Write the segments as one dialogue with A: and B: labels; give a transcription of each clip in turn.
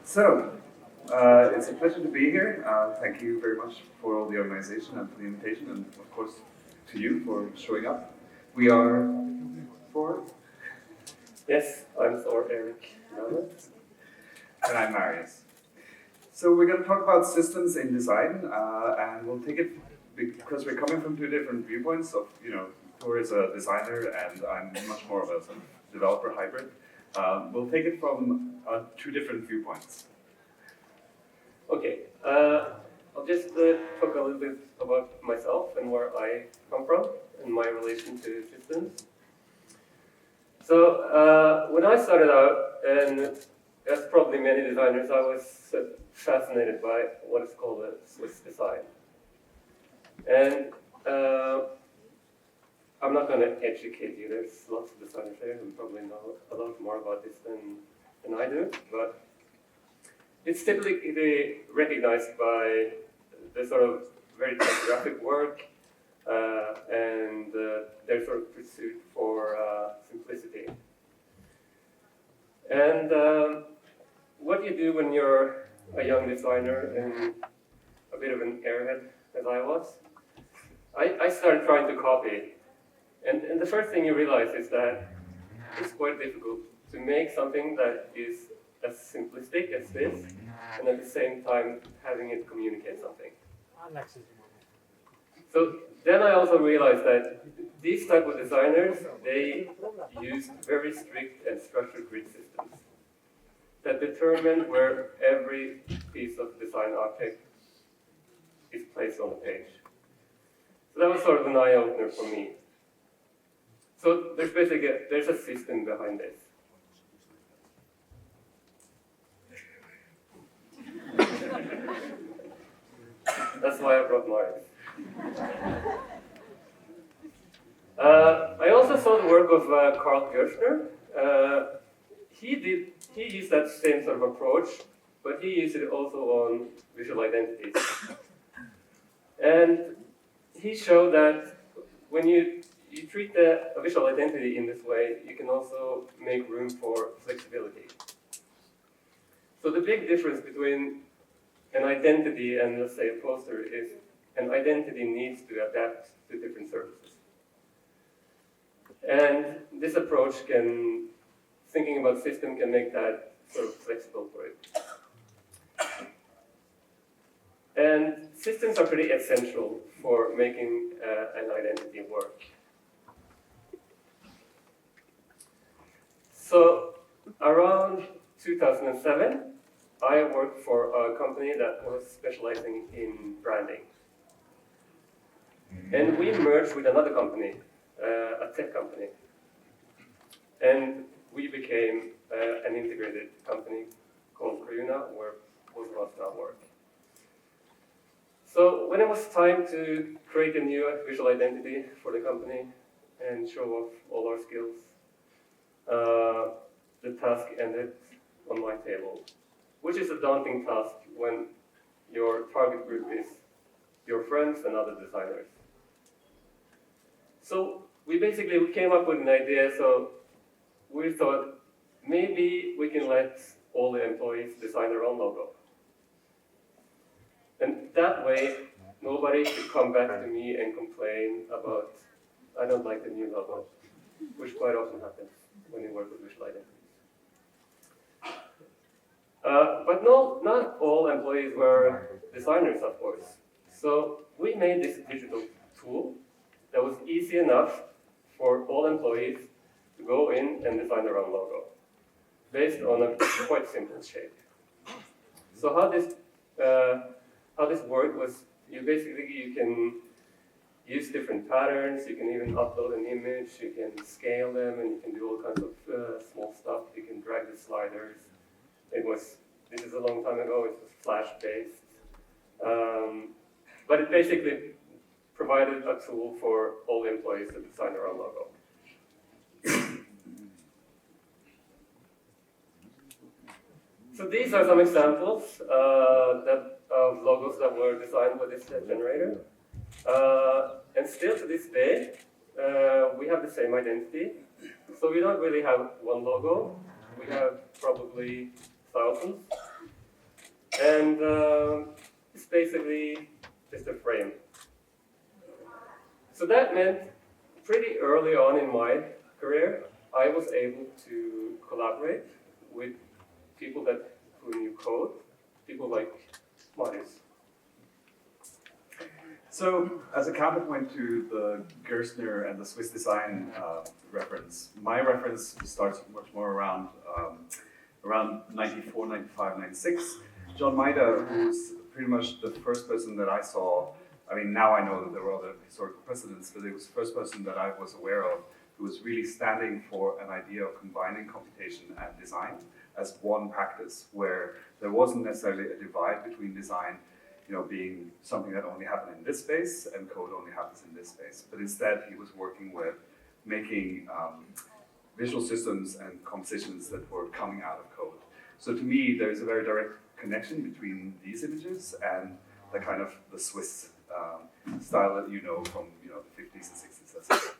A: So, it's a pleasure to be here. Thank you very much for all the organization and for the invitation, and of course to you for showing up. We are Thor.
B: Yes, I'm Thor, Erik. Ramleth.
A: And I'm Marius. So we're going to talk about systems in design, and we'll take it because we're coming from two different viewpoints. Of Thor is a designer, and I'm much more of a sort of developer hybrid. We'll take it from two different viewpoints.
B: Okay, I'll just talk a little bit about myself and where I come from and my relation to systems. So when I started out, and as probably many designers, I was fascinated by what is called a Swiss design. And I'm not going to educate you. There's lots of designers there who probably know a lot more about this than I do. But it's typically recognized by the sort of very typographic work and their sort of pursuit for simplicity. And what you do when you're a young designer and a bit of an airhead, as I was, I started trying to copy. And the first thing you realize is that it's quite difficult to make something that is as simplistic as this, and at the same time having it communicate something. So then I also realized that these type of designers, they use very strict and structured grid systems that determine where every piece of design object is placed on the page. So that was sort of an eye-opener for me. So there's a system behind this. That's why I brought Marius. I also saw the work of Carl Gerstner. He used that same sort of approach, but he used it also on visual identities. And he showed that when you treat a visual identity in this way, you can also make room for flexibility. So the big difference between an identity and, let's say, a poster is an identity needs to adapt to different surfaces. And this approach thinking about system can make that sort of flexible for it. And systems are pretty essential for making an identity work. So around 2007, I worked for a company that was specializing in branding. And we merged with another company, a tech company. And we became an integrated company called Creuna, where both of us now work. So when it was time to create a new visual identity for the company and show off all our skills, the task ended on my table, which is a daunting task when your target group is your friends and other designers. So we came up with an idea, so we thought maybe we can let all the employees design their own logo. And that way, nobody could come back to me and complain about, I don't like the new logo, which quite often happens when you work with visual identities. But no, not all employees were designers, of course. So we made this digital tool that was easy enough for all employees to go in and design their own logo, based on a quite simple shape. So how this worked was you can use different patterns, you can even upload an image, you can scale them, and you can do all kinds of small stuff. You can drag the sliders. This is a long time ago, it was Flash-based. But it basically provided a tool for all the employees to design their own logo. So these are some examples of logos that were designed with this generator. And still to this day, we have the same identity. So we don't really have one logo. We have probably thousands. And it's basically just a frame. So that meant pretty early on in my career, I was able to collaborate with people who knew code, people like Marius.
A: So, as a counterpoint to the Gerstner and the Swiss design reference, my reference starts much more around 94, 95, 96. John Maida, who's pretty much the first person that I saw, I mean, now I know that there were other historical precedents, but it was the first person that I was aware of who was really standing for an idea of combining computation and design as one practice, where there wasn't necessarily a divide between design, being something that only happened in this space and code only happens in this space. But instead, he was working with making visual systems and compositions that were coming out of code. So to me, there's a very direct connection between these images and the kind of the Swiss style that you know from the 50s and 60s, etc.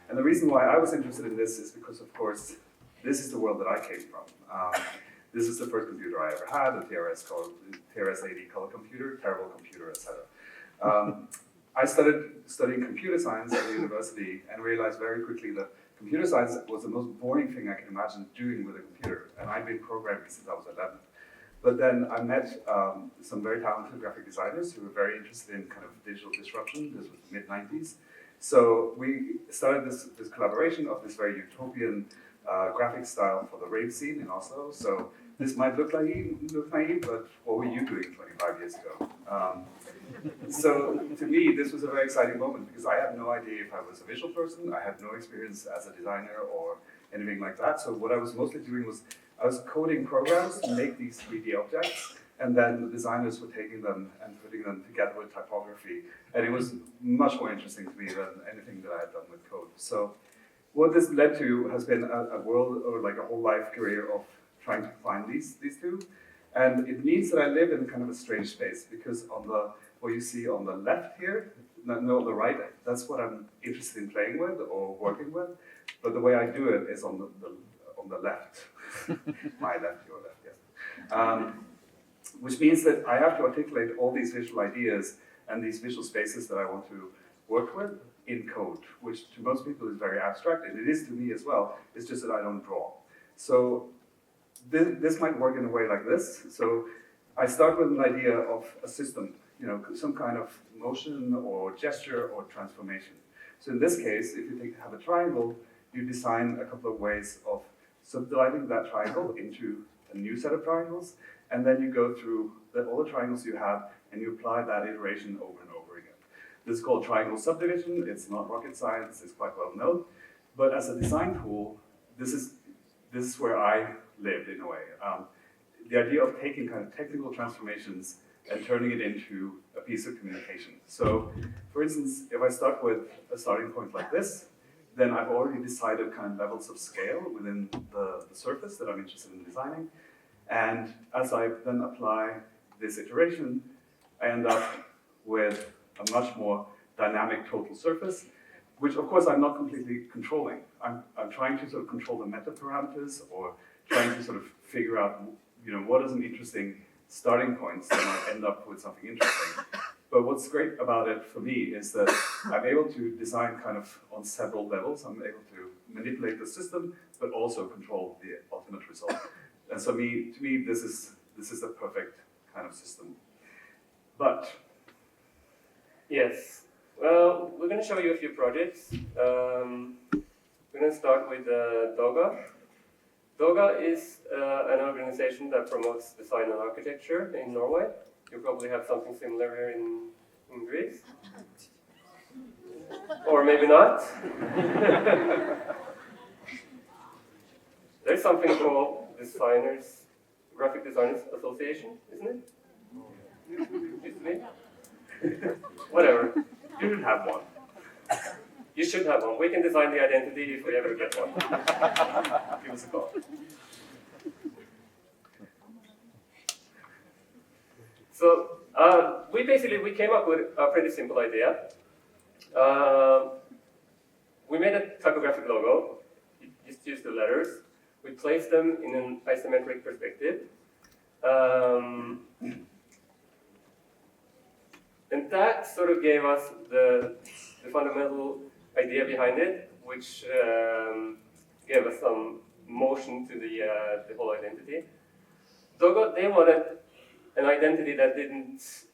A: And the reason why I was interested in this is because, of course, this is the world that I came from. This is the first computer I ever had, a TRS-80 color computer, terrible computer, etc. I started studying computer science at the university and realized very quickly that computer science was the most boring thing I could imagine doing with a computer. And I'd been programming since I was 11. But then I met some very talented graphic designers who were very interested in kind of digital disruption. This was the mid-90s. So we started this collaboration of this very utopian graphic style for the rave scene in Oslo. So this might look naive, but what were you doing 25 years ago? So to me, this was a very exciting moment because I had no idea if I was a visual person. I had no experience as a designer or anything like that. So what I was mostly doing was I was coding programs to make these 3D objects, and then the designers were taking them and putting them together with typography. And it was much more interesting to me than anything that I had done with code. So what this led to has been a world, or like a whole life career of trying to combine these two. And it means that I live in kind of a strange space because what you see on the left here, no, on the right, that's what I'm interested in playing with or working with. But the way I do it is on the left. My left, your left, yes. Which means that I have to articulate all these visual ideas and these visual spaces that I want to work with in code, which to most people is very abstract, and it is to me as well. It's just that I don't draw. So this might work in a way like this. So I start with an idea of a system, some kind of motion or gesture or transformation. So in this case, if you have a triangle, you design a couple of ways of subdividing that triangle into a new set of triangles, and then you go through all the triangles you have, and you apply that iteration over and over again. This is called triangle subdivision. It's not rocket science. It's quite well known. But as a design tool, this is where I lived in a way. The idea of taking kind of technical transformations and turning it into a piece of communication. So, for instance, if I start with a starting point like this, then I've already decided kind of levels of scale within the surface that I'm interested in designing. And as I then apply this iteration, I end up with a much more dynamic total surface, which of course I'm not completely controlling. I'm trying to sort of control the meta parameters or trying to sort of figure out, what is an interesting starting point so I end up with something interesting. But what's great about it for me is that I'm able to design kind of on several levels. I'm able to manipulate the system, but also control the ultimate result. And so to me, this is the perfect kind of system. But
B: yes, well, we're going to show you a few projects. We're going to start with Doga. Doga is an organization that promotes design and architecture in Norway. You probably have something similar here in Greece. Or maybe not. There's something called Graphic Designers Association, isn't it? Used to be? Whatever.
A: you should have one.
B: You should have one. We can design the identity if we ever get one.
A: Give us a call.
B: So we came up with a pretty simple idea. We made a typographic logo. You just use the letters. We placed them in an isometric perspective. And that sort of gave us the fundamental idea behind it, which gave us some motion to the whole identity. Dogo, they wanted an identity that didn't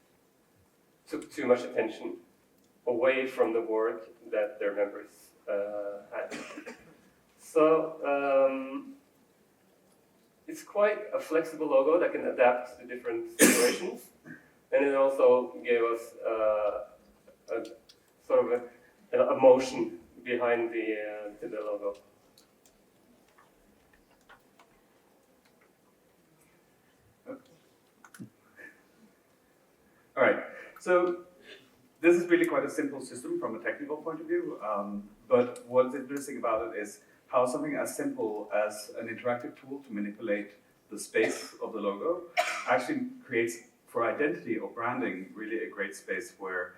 B: took too much attention away from the work that their members had. So it's quite a flexible logo that can adapt to different situations, and it also gave us a sort of an emotion behind the logo.
A: All right, so this is really quite a simple system from a technical point of view, but what's interesting about it is how something as simple as an interactive tool to manipulate the space of the logo actually creates, for identity or branding, really a great space where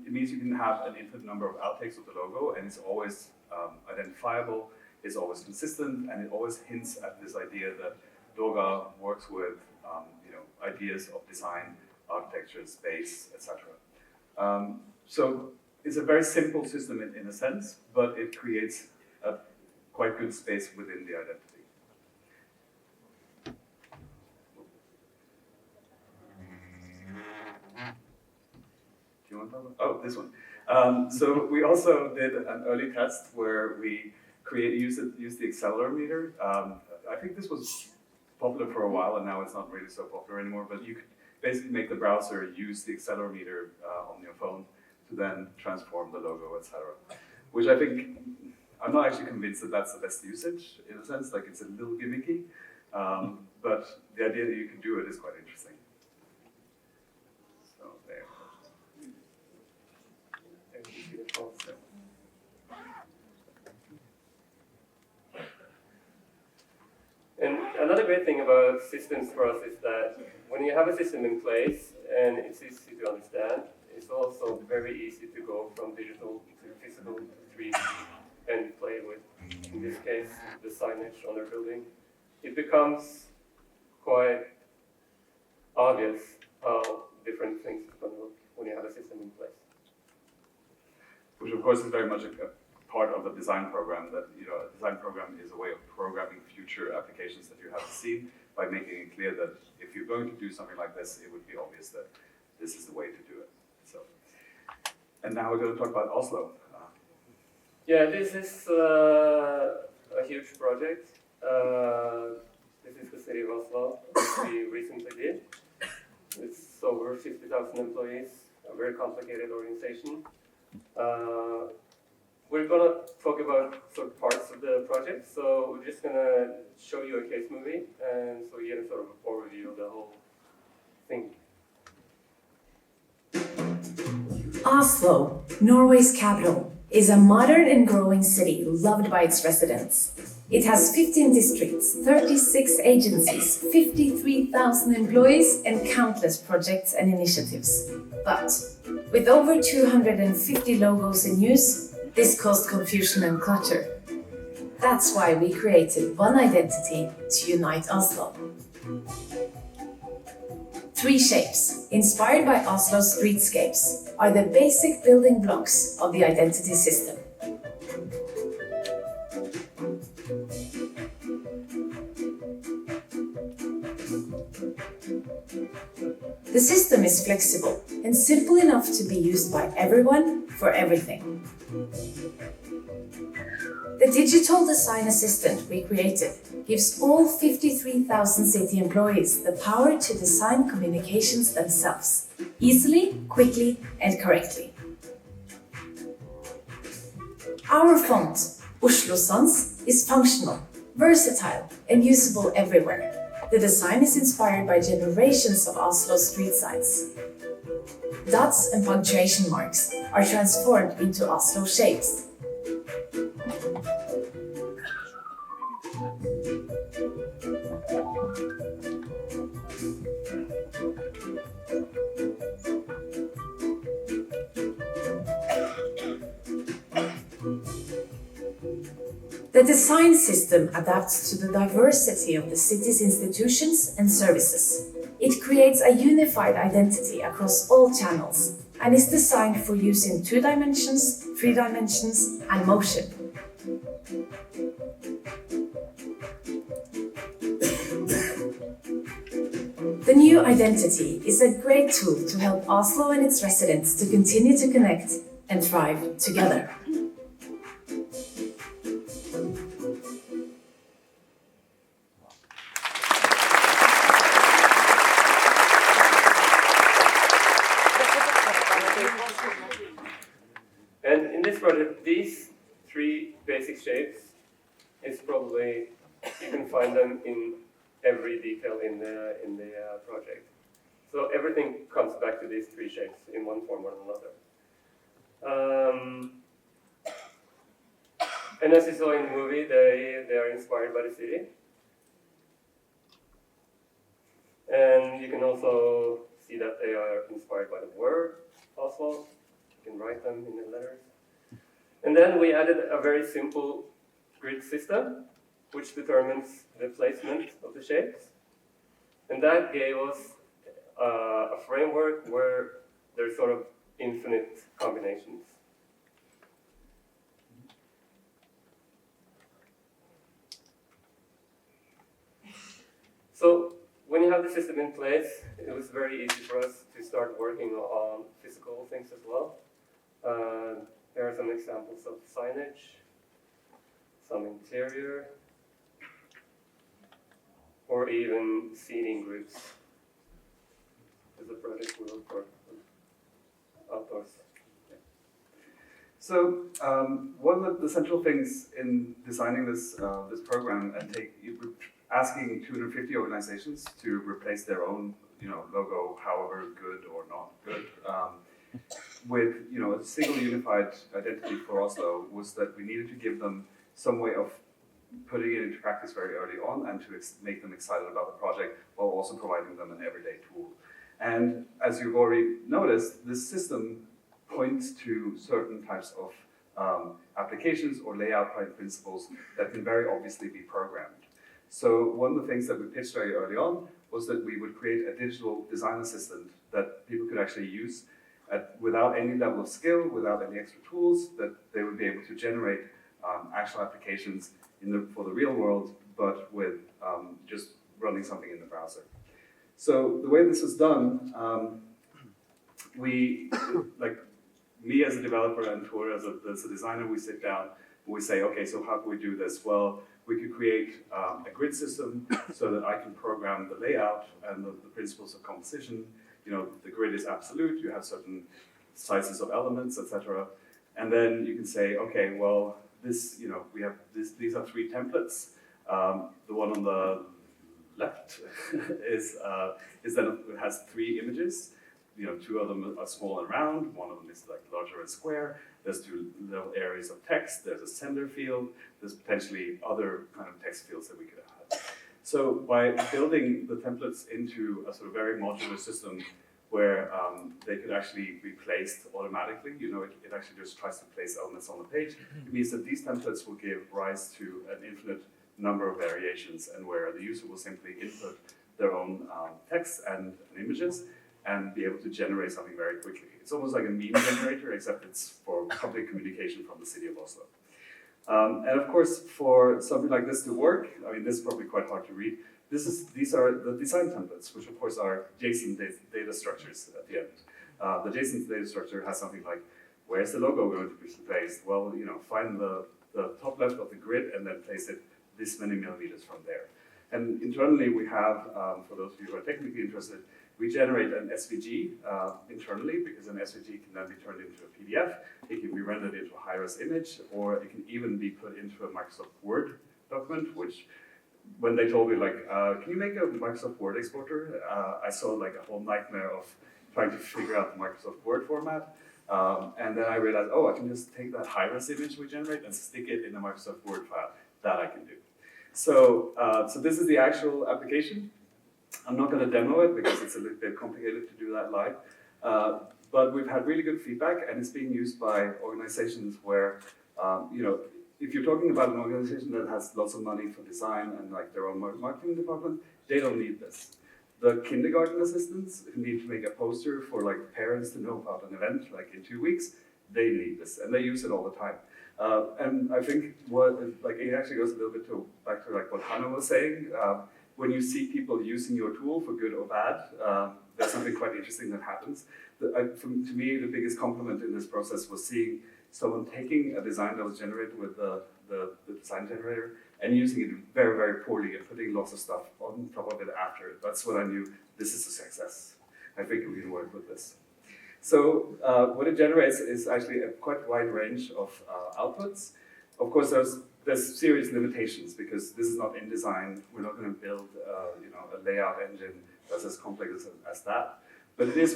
A: it means you can have an infinite number of outtakes of the logo, and it's always identifiable, it's always consistent, and it always hints at this idea that Doga works with ideas of design, architecture, space, etc. So it's a very simple system in a sense, but it creates a quite good space within the identity. Do you want to talk about? Oh, this one. So we also did an early test where we used the accelerometer. I think this was popular for a while, and now it's not really so popular anymore, but you could basically make the browser use the accelerometer on your phone to then transform the logo, etc. Which I think, I'm not actually convinced that that's the best usage, in a sense, like it's a little gimmicky, but the idea that you can do it is quite interesting. So there.
B: And another great thing about systems for us is that when you have a system in place and it's easy to understand, it's also very easy to go from digital to physical to 3D and play with, in this case, the signage on their building. It becomes quite obvious how different things are going to look when you have a system in place.
A: Which of course is very much a part of a design program, that a design program is a way of programming future applications that you haven't seen by making it clear that if you're going to do something like this, it would be obvious that this is the way to do it. So, and now we're going to talk about Oslo.
B: Yeah, this is a huge project. This is the city of Oslo, which we recently did. It's over 50,000 employees, a very complicated organization. We're going to talk about sort of parts of the project, so we're just going to show you a case movie, and so you get a sort of overview of the whole thing.
C: Oslo, Norway's capital, is a modern and growing city loved by its residents. It has 15 districts, 36 agencies, 53,000 employees, and countless projects and initiatives. But with over 250 logos in use, this caused confusion and clutter. That's why we created one identity to unite Oslo. 3 shapes, inspired by Oslo's streetscapes, are the basic building blocks of the identity system. The system is flexible and simple enough to be used by everyone for everything. The digital design assistant we created gives all 53,000 city employees the power to design communications themselves, easily, quickly, and correctly. Our font, Oslo Sans, is functional, versatile, and usable everywhere. The design is inspired by generations of Oslo street signs. Dots and punctuation marks are transformed into Oslo shapes. The design system adapts to the diversity of the city's institutions and services. It creates a unified identity across all channels and is designed for use in 2 dimensions, 3 dimensions, and motion. The new identity is a great tool to help Oslo and its residents to continue to connect and thrive together.
B: And in this project, these 3 basic shapes is probably, you can find them in every detail in the project. So everything comes back to these 3 shapes in one form or another. And as you saw in the movie, they are inspired by the city. And you can also see that they are inspired by the word Oslo. You can write them in the letters. And then we added a very simple grid system, which determines the placement of the shapes. And that gave us a framework where there's sort of infinite combinations. So when you have the system in place, it was very easy for us to start working on physical things as well. There are some examples of signage, some interior, or even seating groups. There's a project we work for outdoors.
A: So one of the central things in designing this program and asking 250 organizations to replace their own logo, however good or not good, with a single unified identity for Oslo, was that we needed to give them some way of putting it into practice very early on and to make them excited about the project while also providing them an everyday tool. And as you've already noticed, this system points to certain types of applications or layout principles that can very obviously be programmed. So one of the things that we pitched very early on was that we would create a digital design assistant that people could actually use without any level of skill, without any extra tools, that they would be able to generate actual applications for the real world, but with just running something in the browser. So the way this was done, me as a developer and Thor as a designer, we sit down and we say, okay, so how can we do this? Well, we could create a grid system so that I can program the layout and the principles of composition. The grid is absolute, you have certain sizes of elements, etc. And then you can say, okay, well, these are 3 templates. The one on the left is then it has 3 images. 2 of them are small and round, one of them is like larger and square. There's 2 little areas of text, there's a sender field, there's potentially other kind of text fields that we could add. So by building the templates into a sort of very modular system where they could actually be placed automatically, it actually just tries to place elements on the page, it means that these templates will give rise to an infinite number of variations, and where the user will simply input their own text and images and be able to generate something very quickly. It's almost like a meme generator, except it's for public communication from the city of Oslo. And of course, for something like this to work, this is probably quite hard to read. These are the design templates, which of course are JSON data structures at the end. The JSON data structure has something like, where's the logo going to be placed? Well, find the top left of the grid and then place it this many millimeters from there. And internally we have, for those of you who are technically interested, we generate an SVG internally, because an SVG can then be turned into a PDF. It can be rendered into a high-res image, or it can even be put into a Microsoft Word document, which when they told me, can you make a Microsoft Word exporter? I saw like a whole nightmare of trying to figure out the Microsoft Word format. And then I realized, I can just take that high-res image we generate and stick it in a Microsoft Word file. That I can do. So this is the actual application. I'm not going to demo it because it's a little bit complicated to do that live. But we've had really good feedback, and it's being used by organizations where, if you're talking about an organization that has lots of money for design and like their own marketing department, they don't need this. The kindergarten assistants who need to make a poster for like parents to know about an event like in 2 weeks, they need this and they use it all the time. And I think it actually goes a little bit back to like what Hannah was saying. When you see people using your tool for good or bad, there's something quite interesting that happens. To me, the biggest compliment in this process was seeing someone taking a design that was generated with the design generator and using it very, very poorly and putting lots of stuff on top of it after it. That's when I knew this is a success. I think we can work with this. So what it generates is actually a quite wide range of outputs. Of course, there's serious limitations because this is not InDesign. We're not going to build a layout engine that's as complex as that. But it is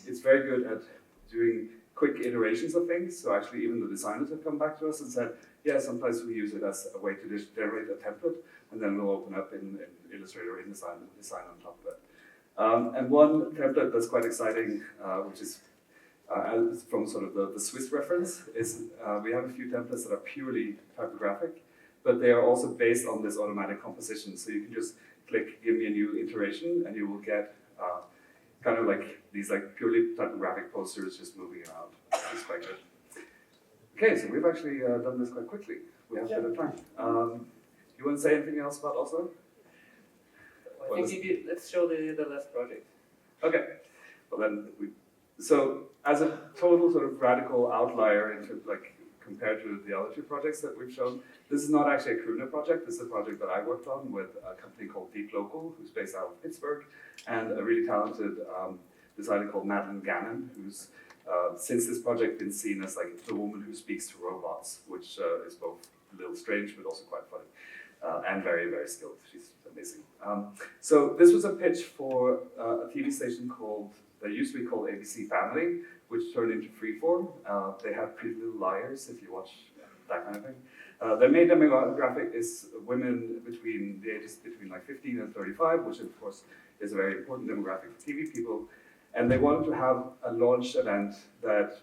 A: it's very good at doing quick iterations of things. So actually, even the designers have come back to us and said, yeah, sometimes we use it as a way to just generate a template, and then we'll open up in Illustrator or InDesign and design on top of it. And one template that's quite exciting, which is from sort of the Swiss reference, is we have a few templates that are purely typographic, but they are also based on this automatic composition. So you can just click, give me a new iteration, and you will get kind of like these like purely typographic posters just moving around. It's quite good. Okay, so we've actually done this quite quickly. We have a bit of time. You want to say anything else about Oslo?
B: I think maybe let's show the last project.
A: Okay. Well then, so as a total sort of radical outlier into like compared to the other two projects that we've shown, this is not actually a Creuna project. This is a project that I worked on with a company called Deep Local, who's based out of Pittsburgh, and a really talented designer called Madeline Gannon, who's since this project been seen as like the woman who speaks to robots, which is both a little strange but also quite funny, and very, very skilled. She's amazing. So this was a pitch for a TV station that used to be called ABC Family, which turned into Freeform. They have Pretty Little Liars, if you watch that kind of thing. Their main demographic is women between the ages between like 15 and 35, which of course is a very important demographic for TV people. And they wanted to have a launch event that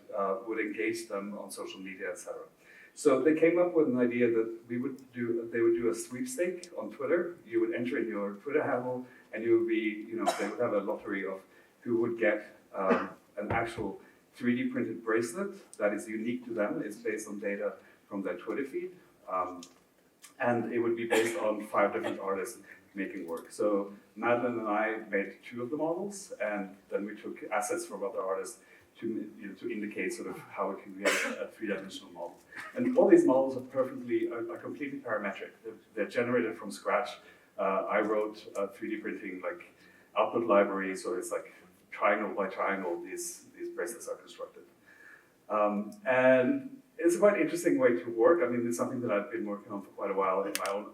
A: would engage them on social media, etc. So they came up with an idea that they would do a sweepstake on Twitter. You would enter in your Twitter handle, and you would be, they would have a lottery of who would get an actual 3D printed bracelet that is unique to them. It's based on data from their Twitter feed. And it would be based on 5 different artists making work. So Madeline and I made 2 of the models, and then we took assets from other artists to indicate sort of how we can create a 3-dimensional model. And all these models are completely parametric. They're generated from scratch. I wrote a 3D printing like output library, so it's like triangle by triangle these bracelets are constructed. And it's a quite interesting way to work. I mean, it's something that I've been working on for quite a while in my own,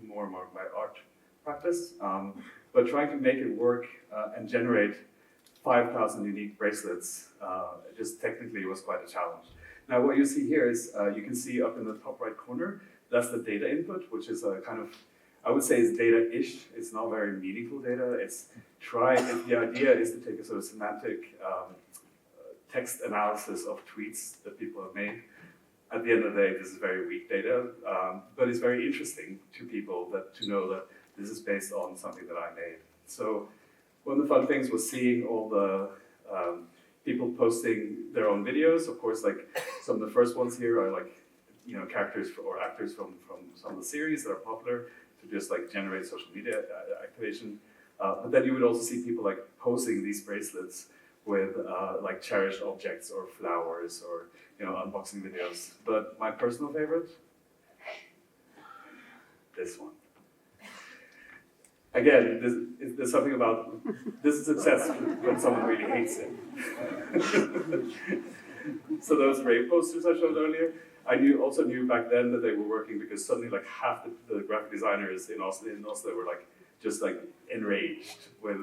A: more and more of my art practice. But trying to make it work and generate 5,000 unique bracelets just technically was quite a challenge. Now what you see here is, you can see up in the top right corner, that's the data input, which is a kind of, I would say it's data-ish. It's not very meaningful data. The idea is to take a sort of semantic text analysis of tweets that people have made. At the end of the day, this is very weak data, but it's very interesting to people to know that this is based on something that I made. So one of the fun things was seeing all the people posting their own videos. Of course, like some of the first ones here are like, characters or actors from some of the series that are popular to just like generate social media activation. But then you would also see people like posing these bracelets with like cherished objects or flowers or unboxing videos. But my personal favorite, this one. Again, there's something about this is success when someone really hates it. So those rave posters I showed earlier, I also knew back then that they were working because suddenly like half the graphic designers in Oslo were like just like enraged with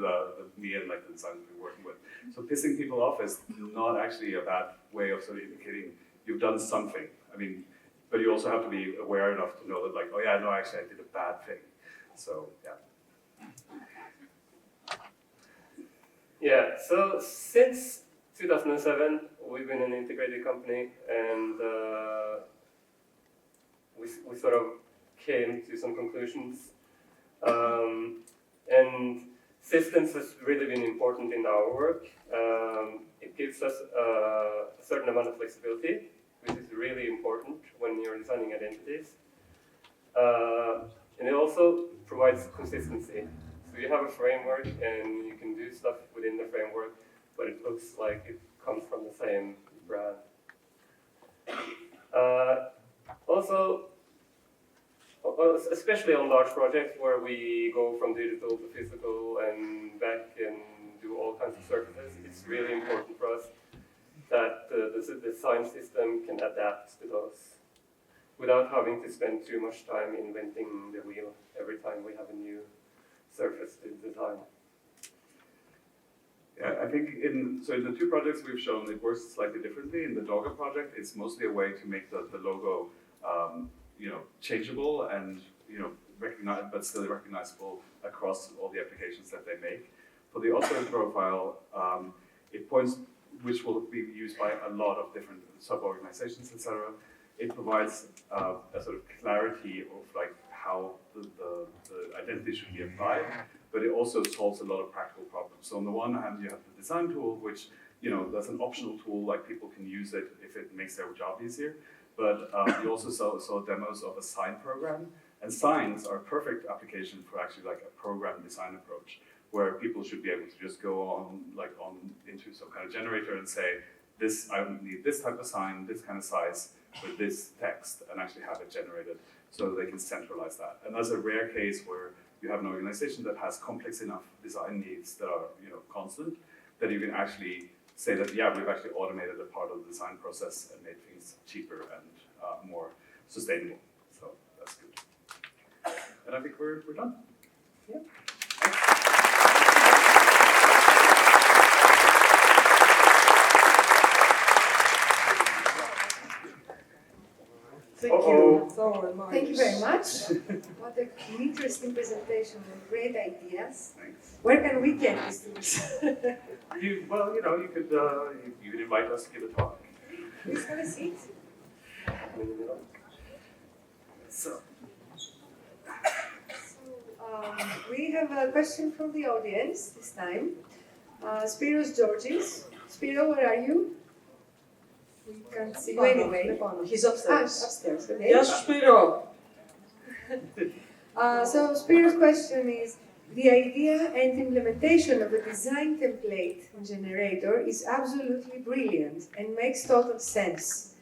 A: me and like the designers we were working with. So pissing people off is not actually a bad way of sort of indicating you've done something. I mean, but you also have to be aware enough to know that like, oh yeah, no, actually I did a bad thing. So yeah.
B: Yeah, so since 2007, we've been an integrated company, and we sort of came to some conclusions. And systems has really been important in our work. It gives us a certain amount of flexibility, which is really important when you're designing identities. And it also provides consistency. So you have a framework and you can do stuff within the framework, but it looks like it comes from the same brand. Also, especially on large projects where we go from digital to physical and back and do all kinds of surfaces, it's really important for us that the design system can adapt to those without having to spend too much time inventing the wheel every time we have a new surface to design.
A: Yeah, I think in the two projects we've shown, it works slightly differently. In the Dogger project, it's mostly a way to make the logo changeable and but still recognizable across all the applications that they make. For the author profile, it points, which will be used by a lot of different sub-organizations, etc. It provides a sort of clarity of like how the identity should be applied, but it also solves a lot of practical problems. So on the one hand, you have the design tool, which that's an optional tool, like people can use it if it makes their job easier. But you also saw demos of a sign program, and signs are a perfect application for actually like a program design approach, where people should be able to just go on into some kind of generator and say, I need this type of sign, this kind of size, with this text, and actually have it generated so they can centralize that. And that's a rare case where you have an organization that has complex enough design needs that are constant, that you can actually say that, yeah, we've actually automated a part of the design process and made things cheaper and more sustainable. So that's good. And I think we're done.
B: Yeah.
D: Thank you, Thor and Marius.
E: Thank you very much. What an interesting presentation with great ideas.
A: Thanks.
E: Where can we get these tools?
A: You could invite us to give a talk.
E: Please have a seat.
A: So.
E: We have a question from the audience this time. Spiros Georgis. Spiro, where are you? We can't see you anyway.
D: He's upstairs.
E: Upstairs, okay.
D: Yes, Spiro.
E: So Spiro's question is, the idea and implementation of a design template generator is absolutely brilliant and makes total sense.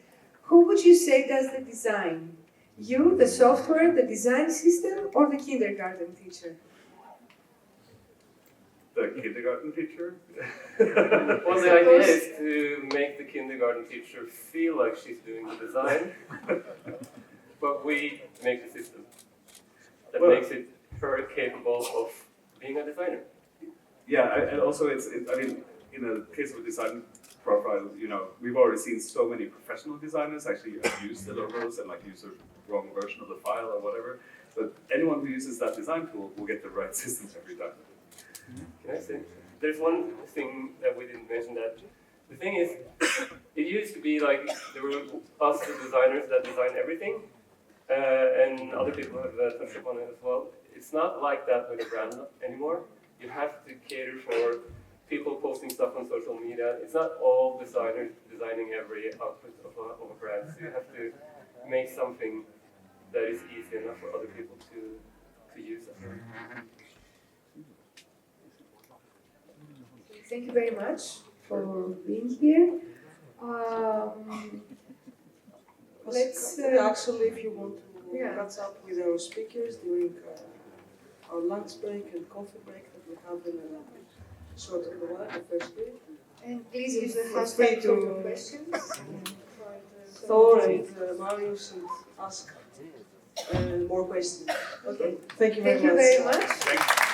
E: Who would you say does the design? You, the software, the design system, or the kindergarten teacher?
A: The kindergarten teacher?
B: Well, the idea is to make the kindergarten teacher feel like she's doing the design, but we make the system that makes it her capable of being a designer.
A: Yeah, and also I mean, in the case of a design profile, we've already seen so many professional designers actually abuse the logos and like use the wrong version of the file or whatever. But anyone who uses that design tool will get the right systems every time.
B: Can I say? There's one thing that we didn't mention. That the thing is, it used to be like there were us, the designers, that design everything, and other people have touched upon it as well. It's not like that with a brand anymore. You have to cater for people posting stuff on social media. It's not all designers designing every output of a brand. So you have to make something that is easy enough for other people to use.
E: Thank you very much for being here. Let's
D: Actually, if you want to catch up with our speakers during our lunch break and coffee break that we have in a short of a while, the first break.
E: and please use the
D: Feel free
E: hashtag for your
D: to-
E: questions.
D: Thor and Marius and ask more questions. Okay, thank you very
E: Thank you
D: much.
E: very much.
A: Thanks.